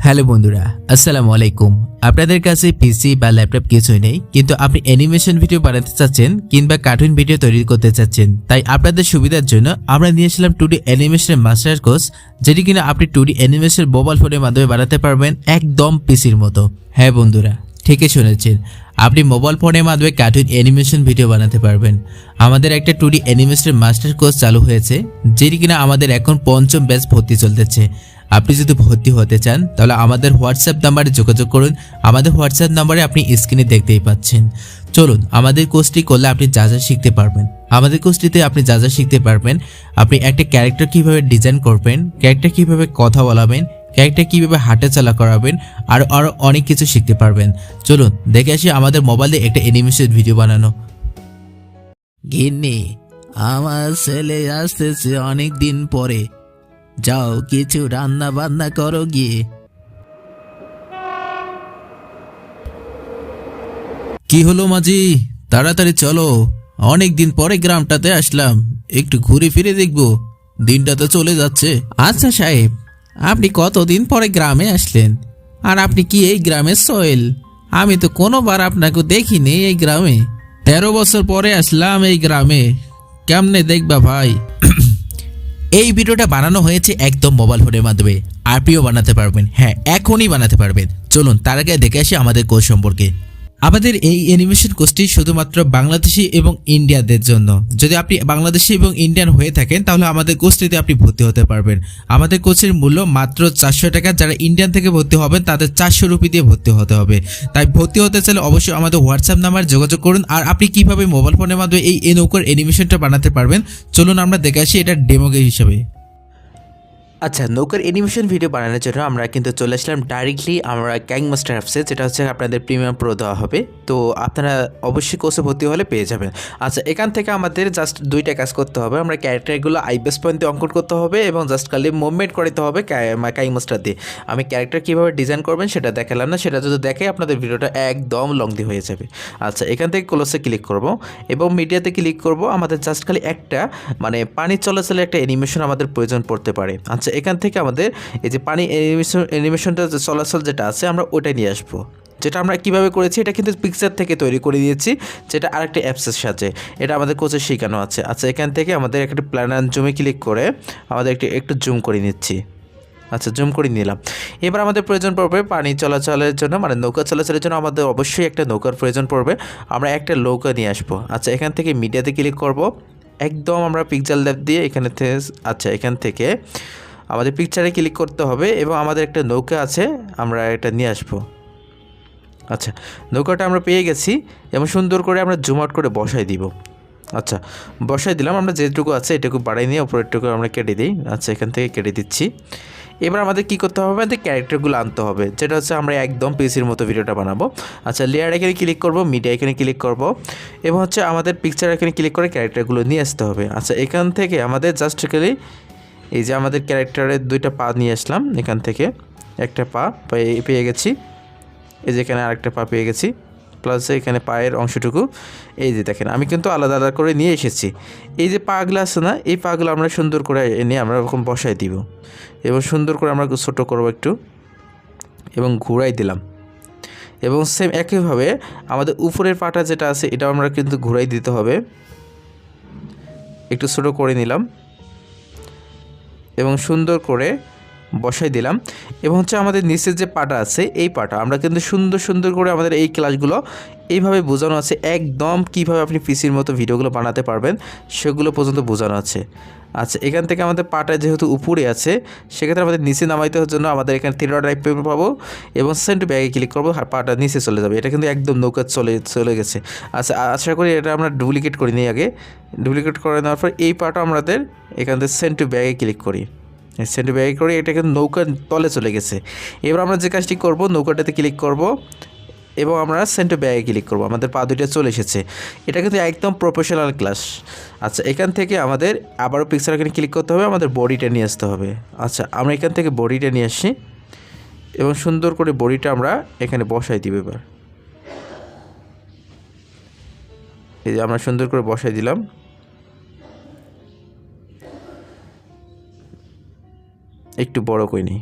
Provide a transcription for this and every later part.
Hello বন্ধুরা, আসসালামু আলাইকুম। আপনাদের কাছে পিসি বা ল্যাপটপ কিছুই নেই, কিন্তু আপনি অ্যানিমেশন ভিডিও বানাতে চাচ্ছেন কিংবা কার্টুন ভিডিও তৈরি করতে চাচ্ছেন। তাই আপনাদের সুবিধার জন্য আমরা নিয়ে আসলাম 2D অ্যানিমেশনের মাস্টার কোর্স, যেটি কিনা আপনি 2D অ্যানিমেশন মোবাইল ফোনের মাধ্যমে বানাতে পারবেন একদম পিসির মতো। হ্যাঁ বন্ধুরা, ঠিকই শুনেছেন, আপনি মোবাইল ফোনের মাধ্যমে কার্টুন অ্যানিমেশন ভিডিও বানাতে পারবেন। আমাদের একটা 2D অ্যানিমেশনের মাস্টার কোর্স চালু হয়েছে, যেটি কিনা আমাদের এখন 5ম ব্যাচ ভর্তি চলতেছে। আপনি যদি ভর্তি হতে চান তাহলে আমাদের হোয়াটসঅ্যাপ নাম্বারে যোগাযোগ করুন। আমাদের হোয়াটসঅ্যাপ নাম্বারে আপনি স্ক্রিনে দেখতেই পাচ্ছেন। চলুন, আমাদের কোর্সটি করলে আপনি যা যা শিখতে পারবেন। আমাদের কোর্সটিতে আপনি যা যা শিখতে পারবেন, আপনি একটা ক্যারেক্টার কীভাবে ডিজাইন করবেন, ক্যারেক্টার কীভাবে কথা বলাবেন, ক্যারেক্টার কীভাবে হাঁটাচলা করাবেন, আরও অনেক কিছু শিখতে পারবেন। চলুন দেখে আসি আমাদের মোবাইলে একটা অ্যানিমেশন ভিডিও বানানো। গিন্নি, আমার ছেলে আসতেছে অনেক দিন পরে, যাও কিছু রান্না বান্না করো গিয়ে। কি হলো মাঝি, তাড়াতাড়ি চলো, অনেক দিন পরে গ্রামটাতে আসলাম, একটু ঘুরে ফিরে দেখবো, দিনটা তো চলে যাচ্ছে। আচ্ছা সাহেব, আপনি কতদিন পরে গ্রামে আসলেন? আর আপনি কি এই গ্রামের সোহেল? আমি তো কোনোবার আপনাকে দেখিনি এই গ্রামে। 13 বছর পরে আসলাম এই গ্রামে, কেমনে দেখবা ভাই। এই ভিডিওটা বানানো হয়েছে একদম মোবাইল ফোনের মাধ্যমে, আপনিও বানাতে পারবেন। হ্যাঁ, এখনই বানাতে পারবেন। চলুন তার আগে দেখে আসি আমাদের কোর্স সম্পর্কে। আমাদের এই অ্যানিমেশন কোর্সটি শুধুমাত্র বাংলাদেশি এবং ইন্ডিয়ানদের জন্য। যদি আপনি বাংলাদেশি এবং ইন্ডিয়ান হয়ে থাকেন তাহলে আমাদের কোর্সটিতে আপনি ভর্তি হতে পারবেন। আমাদের কোর্সের মূল্য মাত্র 400 টাকা। যারা ইন্ডিয়ান থেকে ভর্তি হবেন তাদের 400 রুপি দিয়ে ভর্তি হতে হবে। তাই ভর্তি হতে চাইলে অবশ্যই আমাদের হোয়াটসঅ্যাপ নাম্বার যোগাযোগ করুন। আর আপনি কিভাবে মোবাইল ফোনের মাধ্যমে এই নৌকার অ্যানিমেশনটা বানাতে পারবেন, চলুন আমরা দেখে আসি এটা ডেমো হিসেবে। আচ্ছা, নৌকার অ্যানিমেশন ভিডিও বানানোর জন্য আমরা কিন্তু চলে আসলাম ডাইরেক্টলি আমরা কাইনমাস্টার অ্যাপসে, যেটা হচ্ছে আপনাদের প্রিমিয়াম প্রো দেওয়া হবে। তো আপনারা অবশ্যই কোর্সে ভর্তি হলে পেয়ে যাবেন। আচ্ছা, এখান থেকে আমাদের জাস্ট 2টা কাজ করতে হবে। আমরা ক্যারেক্টারগুলো আইবেস পয়েন্টে অঙ্কন করতে হবে এবং জাস্ট খালি মুভমেন্ট করতে হবে কাইনমাস্টার দিয়ে। আমি ক্যারেক্টার কীভাবে ডিজাইন করবেন সেটা দেখালাম না, সেটা যদি দেখে আপনাদের ভিডিওটা একদম লংদি হয়ে যাবে। আচ্ছা, এখান থেকে ক্লোজে ক্লিক করব এবং মিডিয়াতে ক্লিক করব। আমাদের জাস্ট খালি একটা পানির চলাচলে একটা অ্যানিমেশন আমাদের প্রয়োজন পড়তে পারে। আচ্ছা, এখান থেকে আমাদের এই যে পানি অ্যানিমেশনটা যে চলাচল যেটা আছে আমরা ওটাই নিয়ে আসবো। যেটা আমরা কিভাবে করেছি এটা কিন্তু পিকচার থেকে তৈরি করে দিয়েছি, যেটা আরেকটা অ্যাপসের সাথে। এটা আমাদের কোচে শেখানো আছে। আচ্ছা, এখান থেকে আমাদের একটা প্ল্যানার জুমে ক্লিক করে আমাদের একটু জুম করে নিচ্ছি। আচ্ছা, জুম করে নিলাম। এবার আমাদের প্রয়োজন পড়বে পানি চলাচলের জন্য, নৌকা চলাচলের জন্য আমাদের অবশ্যই একটা নৌকার প্রয়োজন পড়বে। আমরা একটা নৌকা নিয়ে আসবো। আচ্ছা, এখান থেকে মিডিয়াতে ক্লিক করব। একদম আমরা পিক্সেল ল্যাব দিয়ে এখানে আচ্ছা, এখান থেকে আমাদের পিকচারে ক্লিক করতে হবে এবং আমাদের একটা নৌকা আছে, আমরা এটা নিয়ে আসবো। আচ্ছা, নৌকাটা আমরা পেয়ে গেছি এবং সুন্দর করে আমরা জুম আউট করে বসাই দিব। আচ্ছা, বসাই দিলাম। আমরা যেটুকু আছে এটুকু বাড়াই নিয়ে উপরেরটুকু আমরা কেটে দিই। আচ্ছা, এখান থেকে কেটে দিচ্ছি। এবার আমাদের কী করতে হবে, আমাদের ক্যারেক্টারগুলো আনতে হবে, যেটা হচ্ছে আমরা একদম পিসির মতো ভিডিওটা বানাবো। আচ্ছা, লেয়ার এখানে ক্লিক করব, মিডিয়া এখানে ক্লিক করব এবং হচ্ছে আমাদের পিকচার এখানে ক্লিক করে ক্যারেক্টারগুলো নিয়ে আসতে হবে। আচ্ছা, এখান থেকে আমাদের জাস্ট খালি এই যে আমাদের ক্যারেক্টারের 2টা পা নিয়ে আসলাম, এখান থেকে একটা পা পেয়ে গেছি, এই যে এখানে আরেকটা পা পেয়ে গেছি, প্লাস এখানে পায়ের অংশটুকু এই যে দেখেন আমি কিন্তু আলাদা আলাদা করে নিয়ে এসেছি। এই যে পাগুলো আছে না, এই পাগুলো আমরা সুন্দর করে এনে আমরা এরকম বসাই দিব এবং সুন্দর করে আমরা ছোটো করবো একটু এবং ঘুরাই দিলাম। এবং সেম একইভাবে আমাদের উপরের পাটা যেটা আছে এটাও আমরা কিন্তু ঘুরাই দিতে হবে। একটু ছোটো করে নিলাম এবং সুন্দর করে বসাই দিলাম। এবং হচ্ছে আমাদের নিচের যে পাটা আছে এই পাটা আমরা কিন্তু সুন্দর সুন্দর করে আমাদের এই ক্লাসগুলো এইভাবে বোঝানো আছে, একদম কিভাবে আপনি পিসির মতো ভিডিওগুলো বানাতে পারবেন সেগুলো পর্যন্ত বোঝানো আছে। আচ্ছা, এখান থেকে আমাদের পাটা যেহেতু উপরে আছে সেক্ষেত্রে আমাদের নিচে নামাইতে হওয়ার জন্য আমাদের এখানে 3 ডট টাইপ পাবো এবং সেন্ড ব্যাগে ক্লিক করবো, পাটা নিচে চলে যাবে। এটা কিন্তু একদম নৌকা চলে গেছে। আচ্ছা, আশা করি এটা আমরা ডুপ্লিকেট করে নিই। আগে ডুপ্লিকেট করে নেওয়ার পর এই পাটা আমাদের এখান থেকে সেন্ড ব্যাগে ক্লিক করি, সেন্ড ব্যাগে করি, এটা কিন্তু নৌকার তলে চলে গেছে। এবার আমরা যে কাজটি করব, নৌকাটাতে ক্লিক করব এবং আমরা সেন্ড ব্যাগে ক্লিক করব, আমাদের পা 2টা চলে এসেছে। এটা কিন্তু একদম প্রফেশনাল ক্লাস। আচ্ছা, এখান থেকে আমাদের আবারও পিকচার এখানে ক্লিক করতে হবে, আমাদের বডিটা নিয়ে আসতে হবে। আচ্ছা, আমরা এখান থেকে বডিটা নিয়ে আসি এবং সুন্দর করে বডিটা আমরা এখানে বসাই দিব। এবার এই যে আমরা সুন্দর করে বসাই দিলাম। একটু বড় করে নিই।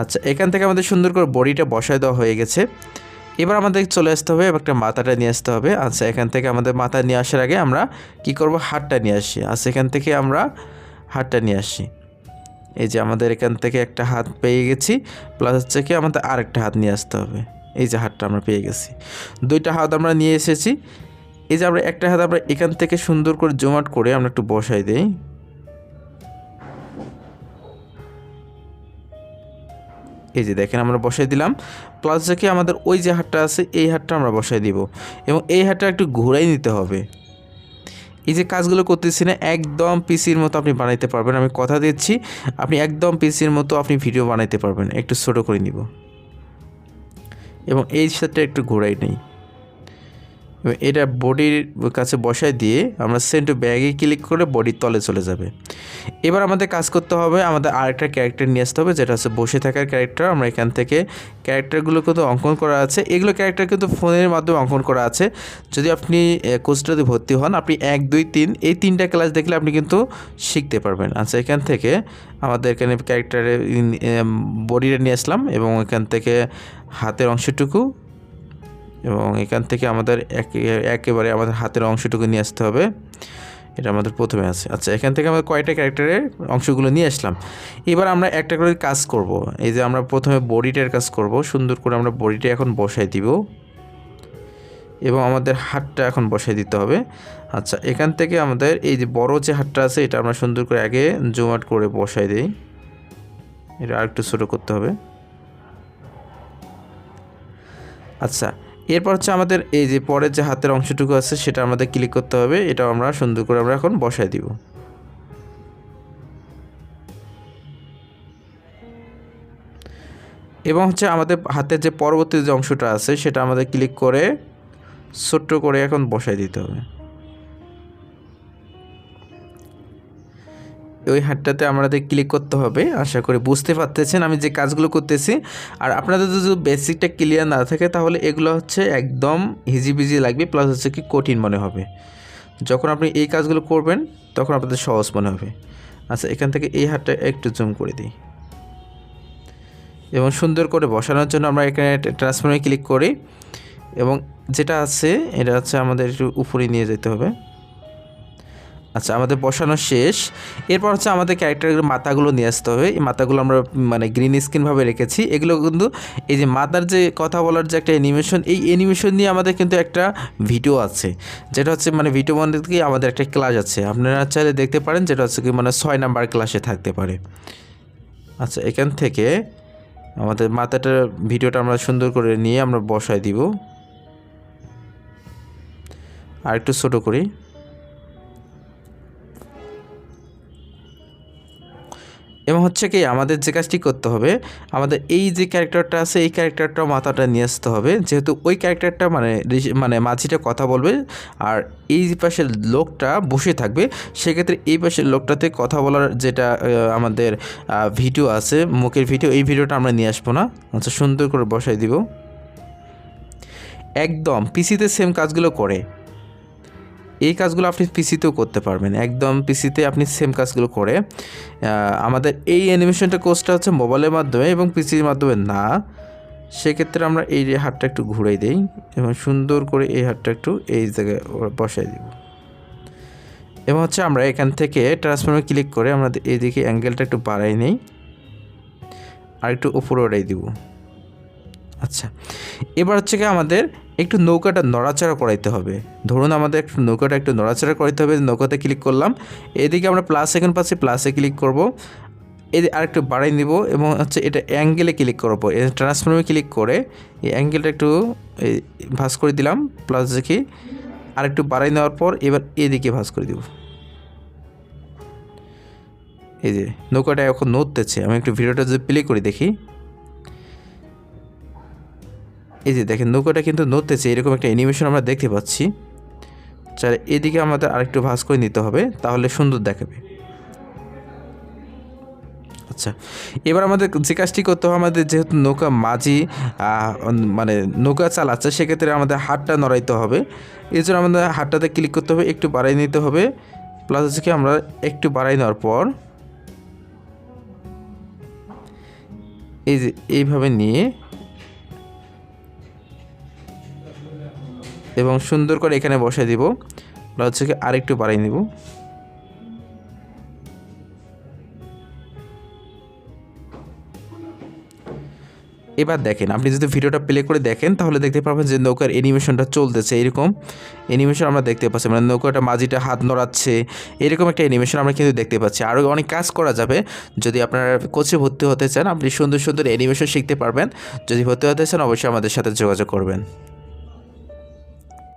আচ্ছা, এখান থেকে আমাদের সুন্দর করে বডিটা বসায় দেওয়া হয়ে গেছে। এবার আমাদের চলে আসতে হবে একটা মাথাটা নিয়ে আসতে হবে। আচ্ছা, এখান থেকে আমাদের মাথা নিয়ে আসার আগে আমরা কি করব, হাতটা নিয়ে আসি। আচ্ছা, এখান থেকে আমরা হাতটা নিয়ে আসি। এই যে আমাদের এখান থেকে একটা হাত পেয়ে গেছি, প্লাস হচ্ছে কি আমাদের আরেকটা হাত নিয়ে আসতে হবে। এই যে হাতটা আমরা পেয়ে গেছি, দুইটা হাত আমরা নিয়ে এসেছি। এই যে আমরা একটা হাত আমরা এখান থেকে সুন্দর করে জুম আউট করে আমরা একটু বসাই দেই। এই যে দেখেন আমরা বসাই দিলাম, প্লাস হচ্ছে কি আমাদের ওই যে হাতটা আছে এই হাতটা আমরা বসাই দিব, এবং এই হাতটা একটু ঘুরাই নিতে হবে। এই যে কাজগুলো করতেছি না, একদম পিসির মতো আপনি বানাইতে পারবেন, আমি কথা দিচ্ছি। আপনি একদম পিসির মতো আপনি ভিডিও বানাইতে পারবেন। একটু ছোটো করে নিব এবং এই সাথে একটু ঘোরাই নেই, এবং এটা বডির কাছে বসায় দিয়ে আমরা সেন্ড টু ব্যাগে ক্লিক করে বডির তলে চলে যাবে। এবার আমাদের কাজ করতে হবে, আমাদের আরেকটা ক্যারেক্টার নিয়ে আসতে হবে, যেটা হচ্ছে বসে থাকার ক্যারেক্টার। আমরা এখান থেকে ক্যারেক্টারগুলো কিন্তু অঙ্কন করা আছে, এগুলো ক্যারেক্টার কিন্তু ফোনের মাধ্যমে অঙ্কন করা আছে। যদি আপনি কোর্সটাতে ভর্তি হন, আপনি 1, 2, 3 এই 3টা ক্লাস দেখলে আপনি কিন্তু শিখতে পারবেন। আচ্ছা, এখান থেকে আমাদের এখানে ক্যারেক্টারের বডিটা নিয়ে আসলাম, এবং এখান থেকে হাতের অংশটুকু, এবং এখান থেকে আমাদের একেবারে আমাদের হাতের অংশটুকু নিয়ে আসতে হবে। এটা আমাদের প্রথমে আছে। আচ্ছা, এখান থেকে আমরা কয়টা ক্যারেক্টারের অংশগুলো নিয়ে আসলাম। এবার আমরা একটা করে কাজ করব। এই যে আমরা প্রথমে বডিটার কাজ করব, সুন্দর করে আমরা বডিটা এখন বসাই দিব, এবং আমাদের হাতটা এখন বসাই দিতে হবে। আচ্ছা, এখান থেকে আমাদের এই যে বড় যে হাতটা আছে এটা আমরা সুন্দর করে আগে জুম আউট করে বসাই দিই। এটা আরেকটু ছোটো করতে হবে। আচ্ছা, এরপর হচ্ছে আমাদের এই যে পরের যে হাতের অংশটুকু আছে সেটা আমাদের ক্লিক করতে হবে, এটাও আমরা সুন্দর করে আমরা এখন বসায় দিব। এবং হচ্ছে আমাদের হাতের যে পরবর্তী যে অংশটা আছে সেটা আমাদের ক্লিক করে ছোট্ট করে এখন বসায় দিতে হবে। ওই হাতটাতে আমাদের ক্লিক করতে হবে। আশা করি বুঝতে পারতেছেন আমি যে কাজগুলো করতেছি। আর আপনাদের যদি বেসিকটা ক্লিয়ার না থাকে তাহলে এগুলো হচ্ছে একদম হিজিবিজি লাগবে, প্লাস হচ্ছে কি কঠিন মনে হবে। যখন আপনি এই কাজগুলো করবেন তখন আপনাদের সহজ মনে হবে। আচ্ছা, এখান থেকে এই হাতটা একটু জুম করে দিই, এবং সুন্দর করে বসানোর জন্য আমরা এখানে ট্রান্সফর্মে ক্লিক করি, এবং যেটা আছে এটা হচ্ছে আমাদের একটু উপরে নিয়ে যেতে হবে। আচ্ছা, আমাদের বসানো শেষ। এরপর হচ্ছে আমাদের ক্যারেক্টারের মাথাগুলো নিয়ে আসতে হবে। এই মাথাগুলো আমরা মানে গ্রিন স্ক্রিনভাবে রেখেছি। এগুলো কিন্তু এই যে মাথার যে কথা বলার যে একটা অ্যানিমেশন, এই অ্যানিমেশন নিয়ে আমাদের কিন্তু একটা ভিডিও আছে, যেটা হচ্ছে মানে ভিডিও বন্ধ থেকে আমাদের একটা ক্লাস আছে, আপনারা চাইলে দেখতে পারেন, যেটা হচ্ছে কি মানে 6 নাম্বার ক্লাসে থাকতে পারে। আচ্ছা, এখান থেকে আমাদের মাথাটার ভিডিওটা আমরা সুন্দর করে নিয়ে আমরা বসায় দিব, আর একটু ছোটো করি। এবং হচ্ছে কি আমাদের যে কাজটি করতে হবে, আমাদের এই যে ক্যারেক্টারটা আছে এই ক্যারেক্টারটাও মাথাটা নিয়ে আসতে হবে, যেহেতু ওই ক্যারেক্টারটা মানে মাঝিটা কথা বলবে আর এই পাশের লোকটা বসে থাকবে। সেক্ষেত্রে এই পাশের লোকটাতে কথা বলার যেটা আমাদের ভিডিও আছে, মুখের ভিডিও, এই ভিডিওটা আমরা নিয়ে আসবো না। আচ্ছা, সুন্দর করে বসাই দিব। একদম পিসিতে সেম কাজগুলো করে, এই কাজগুলো আপনি পিসিতেও করতে পারবেন, একদম পিসিতে আপনি সেম কাজগুলো করে। আমাদের এই অ্যানিমেশনটা কোর্সটা হচ্ছে মোবাইলের মাধ্যমে এবং পিসির মাধ্যমে না। সেক্ষেত্রে আমরা এই হাতটা একটু ঘুরাই দিই, এবং সুন্দর করে এই হাতটা একটু এই জায়গায় বসাই দিব, এবং হচ্ছে আমরা এখান থেকে ট্রান্সফর্মে ক্লিক করে আমরা এইদিকে অ্যাঙ্গেলটা একটু বাড়াই নেই, আর একটু উপরে ওড়াই দিব। আচ্ছা, এবার হচ্ছে কি আমাদের একটু নৌকাটা নড়াচড়া করাইতে হবে। ধরুন আমাদের একটু নৌকাটা একটু নড়াচড়া করাইতে হবে। নৌকাতে ক্লিক করলাম, এদিকে আমরা প্লাস এখন পাচ্ছি, প্লাসে ক্লিক করব, এই আরেকটু বাড়াই নিব, এবং হচ্ছে এটা অ্যাঙ্গেলে ক্লিক করবো। ট্রান্সফর্মে ক্লিক করে এই অ্যাঙ্গেলটা একটু ভাঁজ করে দিলাম, প্লাস দেখি আরেকটু বাড়াই নেওয়ার পর এবার এদিকে ভাঁজ করে দিব। এই যে নৌকাটা এখন নড়তেছে, আমি একটু ভিডিওটা যদি প্লে করি দেখি, এই যে দেখেন নৌকাটা কিন্তু নড়তেছে, এরকম একটা অ্যানিমেশন আমরা দেখতে পাচ্ছি। চাই এদিকে আমাদের আরেকটু ভাঁজ করে নিতে হবে, তাহলে সুন্দর দেখাবে। আচ্ছা, এবার আমাদের যে কাজটি করতে হবে, আমাদের যেহেতু নৌকা মাঝি মানে নৌকা চালাচ্ছে, সেক্ষেত্রে আমাদের হাতটা নড়াইতে হবে। এই জন্য আমাদের হাতটাতে ক্লিক করতে হবে, একটু বাড়াই নিতে হবে, প্লাস হচ্ছে কি আমরা একটু বাড়াই নেওয়ার পর এই যে এইভাবে নিয়ে এবং সুন্দর করে এখানে বসাই দিব। হচ্ছে কি আরেকটু বাড়াই নিব। এবার দেখেন, আপনি যদি ভিডিওটা প্লে করে দেখেন তাহলে দেখতে পাবেন যে নৌকার অ্যানিমেশনটা চলতেছে, এরকম অ্যানিমেশন আমরা দেখতে পাচ্ছি, মানে নৌকাটা মাঝিটা হাত নড়াচ্ছে, এরকম একটা অ্যানিমেশন আমরা কিন্তু দেখতে পাচ্ছি। আরও অনেক কাজ করা যাবে। যদি আপনারা কোচে ভর্তি হতে চান, আপনি সুন্দর সুন্দর অ্যানিমেশন শিখতে পারবেন। যদি ভর্তি হতে চান অবশ্যই আমাদের সাথে যোগাযোগ করবেন।